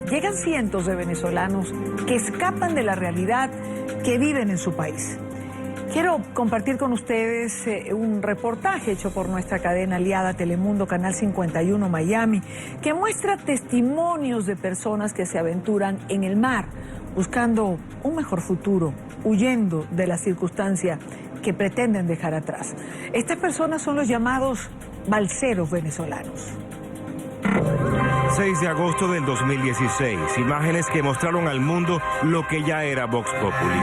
llegan cientos de venezolanos que escapan de la realidad que viven en su país. Quiero compartir con ustedes un reportaje hecho por nuestra cadena aliada Telemundo, Canal 51 Miami, que muestra testimonios de personas que se aventuran en el mar buscando un mejor futuro, huyendo de la circunstancia que pretenden dejar atrás. Estas personas son los llamados balseros venezolanos. 6 de agosto del 2016, imágenes que mostraron al mundo lo que ya era Vox Populi.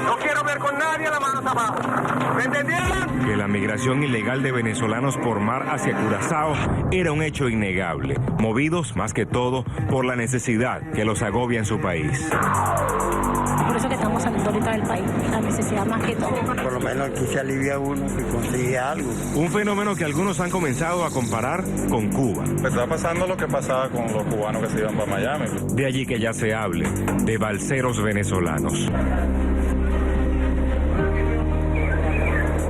No quiero ver con nadie la mano abajo. ¿Me entendieron? Que la migración ilegal de venezolanos por mar hacia Curazao era un hecho innegable, movidos más que todo por la necesidad que los agobia en su país. Por eso que estamos saliendo ahorita del país, la necesidad más que todo. Por lo menos aquí se alivia uno que consigue algo. Un fenómeno que algunos han comenzado a comparar con Cuba. Está pasando lo que pasaba con los cubanos que se iban para Miami. De allí que ya se hable de balseros venezolanos.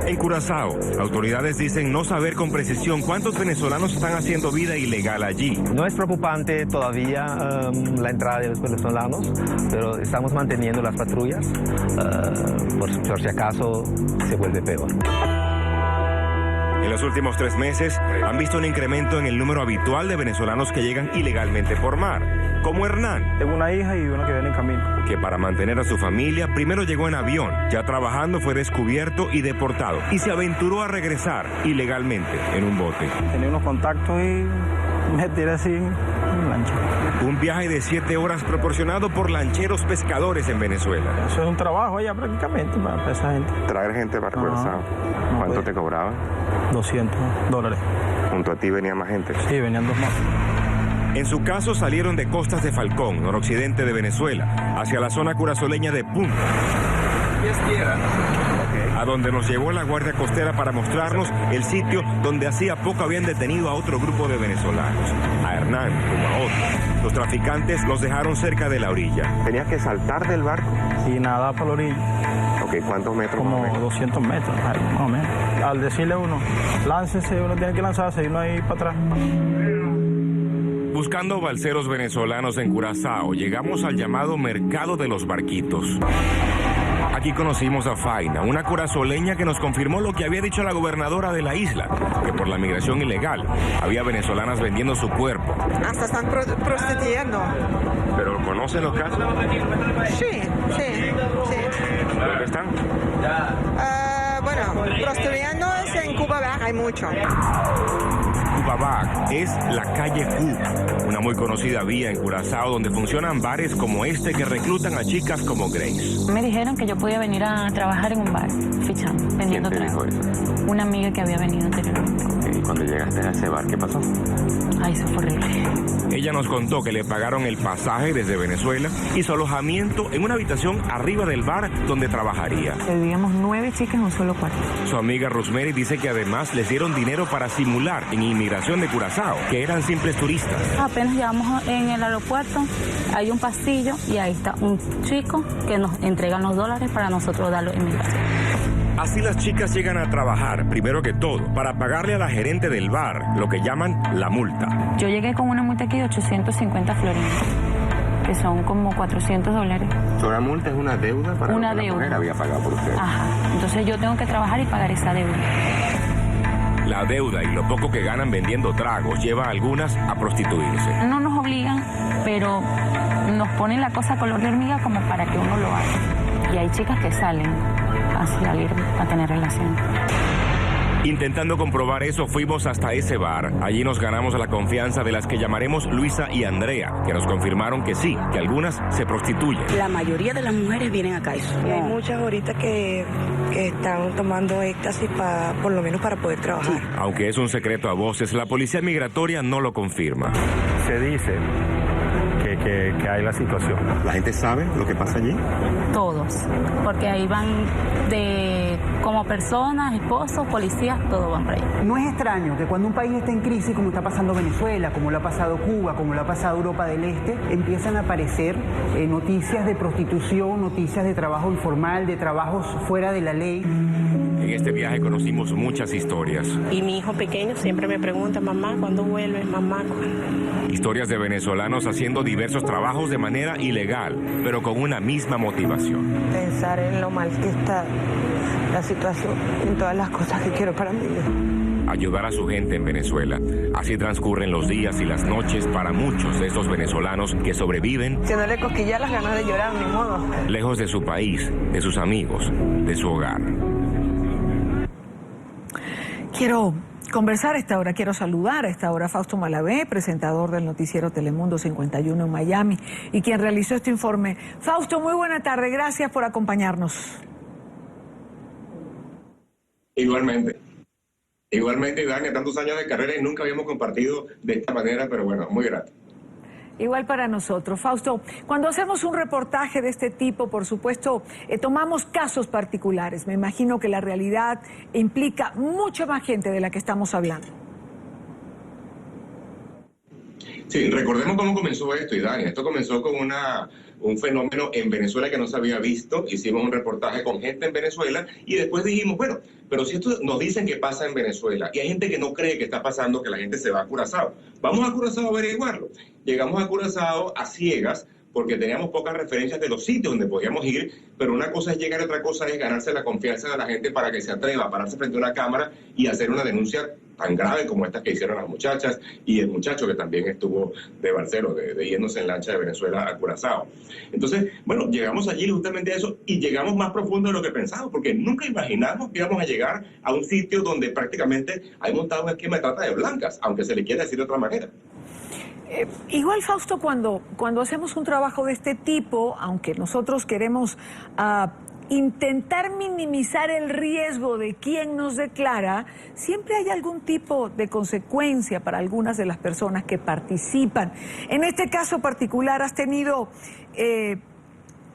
En Curazao, autoridades dicen no saber con precisión cuántos venezolanos están haciendo vida ilegal allí. No es preocupante todavía la entrada de los venezolanos, pero estamos manteniendo las patrullas por si acaso se vuelve peor. En los últimos 3 meses han visto un incremento en el número habitual de venezolanos que llegan ilegalmente por mar, como Hernán. Tengo una hija y una que viene en camino. Que para mantener a su familia primero llegó en avión, ya trabajando fue descubierto y deportado y se aventuró a regresar ilegalmente en un bote. Tenía unos contactos y me tiré así en lancha. Un viaje de 7 horas proporcionado por lancheros pescadores en Venezuela. Eso es un trabajo ya prácticamente para esa gente. Traer gente para Curazao. ¿Cuánto te cobraban? $200. ¿Junto a ti venía más gente? Sí, venían 2 más. En su caso salieron de costas de Falcón, noroccidente de Venezuela, hacia la zona curazoleña de Punta, a donde nos llevó la Guardia Costera para mostrarnos el sitio donde hacía poco habían detenido a otro grupo de venezolanos, a Hernán como a otros. Los traficantes los dejaron cerca de la orilla. ¿Tenías que saltar del barco? Y nada para la orilla. Ok, ¿cuántos metros? Como 200 metros, más o menos. Al decirle a uno, láncese, uno tiene que lanzarse y uno ahí para atrás. Buscando balseros venezolanos en Curazao, llegamos al llamado Mercado de los Barquitos. Aquí conocimos a Faina, una curazoleña que nos confirmó lo que había dicho la gobernadora de la isla, que por la migración ilegal había venezolanas vendiendo su cuerpo. Hasta están prostituyendo. ¿Pero conocen los casos? Sí. ¿Dónde están? Bueno, prostituyendo es en Cuba, hay mucho. Cuba es la calle Cuba, una muy conocida vía en Curazao donde funcionan bares como este que reclutan a chicas como Grace. Me dijeron que yo podía venir a trabajar en un bar, fichando, vendiendo trago. Una amiga que había venido anteriormente. ¿Y cuando llegaste a ese bar, qué pasó? Ay, eso fue horrible. Ella nos contó que le pagaron el pasaje desde Venezuela y su alojamiento en una habitación arriba del bar donde trabajaría. Vivíamos 9 chicas en un solo cuarto. Su amiga Rosemary dice que además les dieron dinero para simular en inmigración de Curazao, que eran simples turistas. Apenas llegamos en el aeropuerto, hay un pasillo y ahí está un chico que nos entrega los $, para nosotros darlo en inmigración. Así las chicas llegan a trabajar, primero que todo, para pagarle a la gerente del bar, lo que llaman la multa. Yo llegué con una multa aquí de 850 florines, que son como $400. ¿Una multa es una deuda para una lo que deuda. la mujer había pagado por usted? Ajá, entonces yo tengo que trabajar y pagar esa deuda. La deuda y lo poco que ganan vendiendo tragos lleva a algunas a prostituirse. No nos obligan, pero nos ponen la cosa color de hormiga como para que uno lo haga. Y hay chicas que salen a salir a tener relaciones. Intentando comprobar eso, fuimos hasta ese bar. Allí nos ganamos la confianza de las que llamaremos Luisa y Andrea, que nos confirmaron que sí, que algunas se prostituyen. La mayoría de las mujeres vienen acá. Eso. Y hay muchas ahorita que están tomando éxtasis por lo menos para poder trabajar. Aunque es un secreto a voces, la policía migratoria no lo confirma. Se dice que hay la situación. ¿La gente sabe lo que pasa allí? Todos, porque ahí van como personas, esposos, policías, todos van para allá. No es extraño que cuando un país está en crisis, como está pasando Venezuela, como lo ha pasado Cuba, como lo ha pasado Europa del Este, empiezan a aparecer noticias de prostitución, noticias de trabajo informal, de trabajos fuera de la ley. En este viaje conocimos muchas historias. Y mi hijo pequeño siempre me pregunta, mamá, ¿cuándo vuelves? Mamá, ¿cuándo? Historias de venezolanos haciendo diversos trabajos de manera ilegal, pero con una misma motivación. Pensar en lo mal que está la situación, en todas las cosas que quiero para mi vida. Ayudar a su gente en Venezuela. Así transcurren los días y las noches para muchos de estos venezolanos que sobreviven. Si no le cosquillas las ganas de llorar, ni modo. Lejos de su país, de sus amigos, de su hogar. Quiero conversar a esta hora, quiero saludar a esta hora a Fausto Malavé, presentador del noticiero Telemundo 51 en Miami, y quien realizó este informe. Fausto, muy buena tarde, gracias por acompañarnos. Igualmente, Dania, tantos años de carrera y nunca habíamos compartido de esta manera, pero bueno, muy grato. Igual para nosotros. Fausto, cuando hacemos un reportaje de este tipo, por supuesto, tomamos casos particulares. Me imagino que la realidad implica mucha más gente de la que estamos hablando. Sí, recordemos cómo comenzó esto, y Dania. Esto comenzó con un fenómeno en Venezuela que no se había visto. Hicimos un reportaje con gente en Venezuela y después dijimos, bueno, pero si esto nos dicen que pasa en Venezuela y hay gente que no cree que está pasando, que la gente se va a Curazao, vamos a Curazao a averiguarlo. Llegamos a Curazao a ciegas porque teníamos pocas referencias de los sitios donde podíamos ir, pero una cosa es llegar y otra cosa es ganarse la confianza de la gente para que se atreva a pararse frente a una cámara y hacer una denuncia tan grave como estas que hicieron las muchachas y el muchacho que también estuvo de balsero, de yéndose en lancha de Venezuela a Curazao. Entonces, bueno, llegamos allí justamente a eso y llegamos más profundo de lo que pensábamos, porque nunca imaginamos que íbamos a llegar a un sitio donde prácticamente hay montado un esquema de trata de blancas, aunque se le quiera decir de otra manera. Igual, Fausto, cuando hacemos un trabajo de este tipo, aunque nosotros queremos intentar minimizar el riesgo de quien nos declara, siempre hay algún tipo de consecuencia para algunas de las personas que participan. En este caso particular, ¿has tenido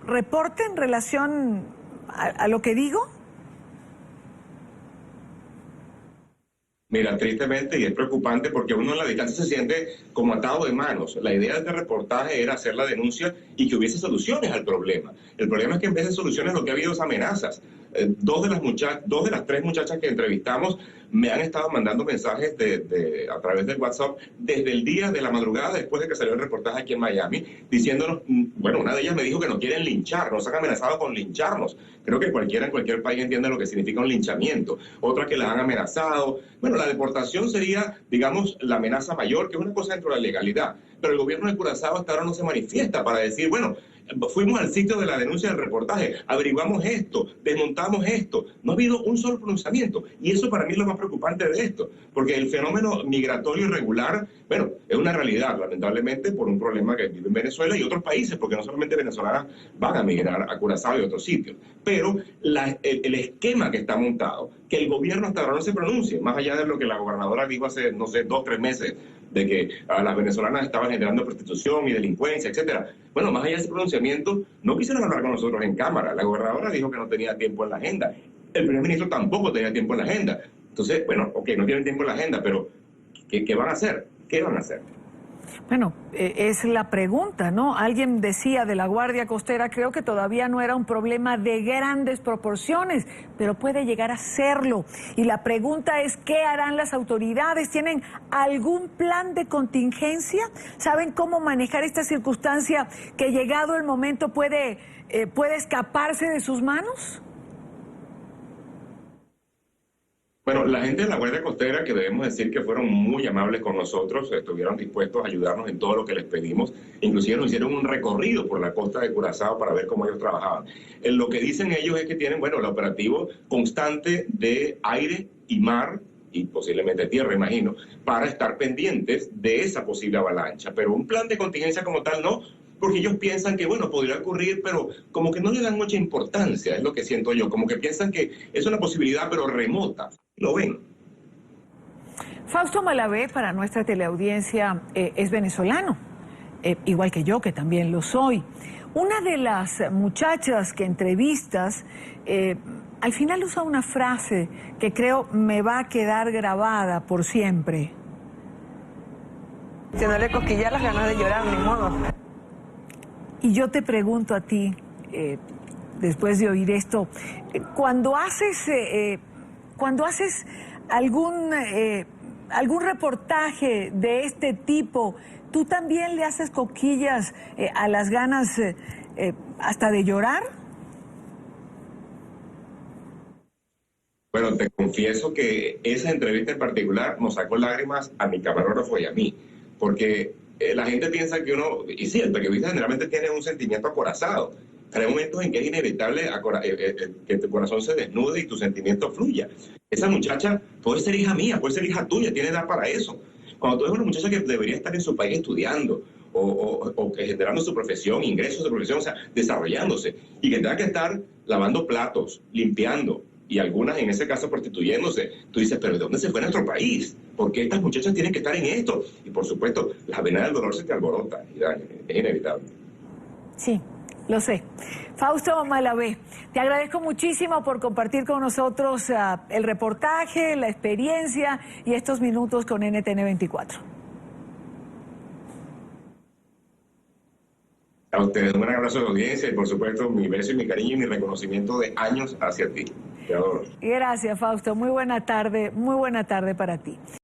reporte en relación a lo que digo? Mira, tristemente, y es preocupante porque uno en la distancia se siente como atado de manos. La idea de este reportaje era hacer la denuncia y que hubiese soluciones al problema. El problema es que en vez de soluciones lo que ha habido es amenazas. Dos de las tres muchachas que entrevistamos me han estado mandando mensajes a través del WhatsApp desde el día de la madrugada después de que salió el reportaje aquí en Miami, diciéndonos, bueno, una de ellas me dijo que nos quieren linchar, nos han amenazado con lincharnos. Creo que cualquiera en cualquier país entiende lo que significa un linchamiento. Otra que las han amenazado. Bueno, la deportación sería, digamos, la amenaza mayor, que es una cosa dentro de la legalidad. Pero el gobierno de Curazao hasta ahora no se manifiesta para decir, bueno, fuimos al sitio de la denuncia del reportaje, averiguamos esto, desmontamos esto. No ha habido un solo pronunciamiento. Y eso para mí es lo más preocupante de esto, porque el fenómeno migratorio irregular, bueno, es una realidad, lamentablemente, por un problema que vive en Venezuela y otros países, porque no solamente venezolanas van a migrar a Curazao y otros sitios. Pero el esquema que está montado, que el gobierno hasta ahora no se pronuncie, más allá de lo que la gobernadora dijo hace, no sé, 2 o 3 meses, de que a las venezolanas estaban generando prostitución y delincuencia, etcétera. Bueno, más allá de ese pronunciamiento, no quisieron hablar con nosotros en cámara. La gobernadora dijo que no tenía tiempo en la agenda. El primer ministro tampoco tenía tiempo en la agenda. Entonces, bueno, ok, no tienen tiempo en la agenda, pero ¿qué van a hacer? ¿Qué van a hacer? Bueno, es la pregunta, ¿no? Alguien decía de la Guardia Costera, creo que todavía no era un problema de grandes proporciones, pero puede llegar a serlo. Y la pregunta es, ¿qué harán las autoridades? ¿Tienen algún plan de contingencia? ¿Saben cómo manejar esta circunstancia que llegado el momento puede escaparse de sus manos? Bueno, la gente de la Guardia Costera, que debemos decir que fueron muy amables con nosotros, estuvieron dispuestos a ayudarnos en todo lo que les pedimos, inclusive nos hicieron un recorrido por la costa de Curazao para ver cómo ellos trabajaban. Lo que dicen ellos es que tienen, bueno, el operativo constante de aire y mar, y posiblemente tierra, imagino, para estar pendientes de esa posible avalancha, pero un plan de contingencia como tal no, porque ellos piensan que, bueno, podría ocurrir, pero como que no le dan mucha importancia, es lo que siento yo, como que piensan que es una posibilidad, pero remota. Lo ven. Fausto Malavé, para nuestra teleaudiencia, es venezolano, igual que yo, que también lo soy. Una de las muchachas que entrevistas, al final usa una frase que creo me va a quedar grabada por siempre. Si no le cosquillas las ganas de llorar, ni modo. Y yo te pregunto a ti, después de oír esto, cuando haces cuando haces algún reportaje de este tipo, ¿tú también le haces cosquillas a las ganas hasta de llorar? Bueno, te confieso que esa entrevista en particular nos sacó lágrimas a mi camarógrafo y a mí, porque la gente piensa que uno, y sí, el periodista generalmente tiene un sentimiento acorazado, pero hay momentos en que es inevitable que tu corazón se desnude y tu sentimiento fluya. Esa muchacha puede ser hija mía, puede ser hija tuya, tiene edad para eso. Cuando tú eres una muchacha que debería estar en su país estudiando, o que generando su profesión, ingresos de su profesión, o sea, desarrollándose, y que tenga que estar lavando platos, limpiando, y algunas en ese caso prostituyéndose, tú dices, pero ¿de dónde se fue nuestro país? ¿Por qué estas muchachas tienen que estar en esto? Y por supuesto, la vena del dolor se te alborota, y es inevitable. Sí, lo sé. Fausto Malavé, te agradezco muchísimo por compartir con nosotros el reportaje, la experiencia y estos minutos con NTN 24. A ustedes un gran abrazo de audiencia y por supuesto mi beso y mi cariño y mi reconocimiento de años hacia ti. Te adoro. Gracias, Fausto. Muy buena tarde para ti.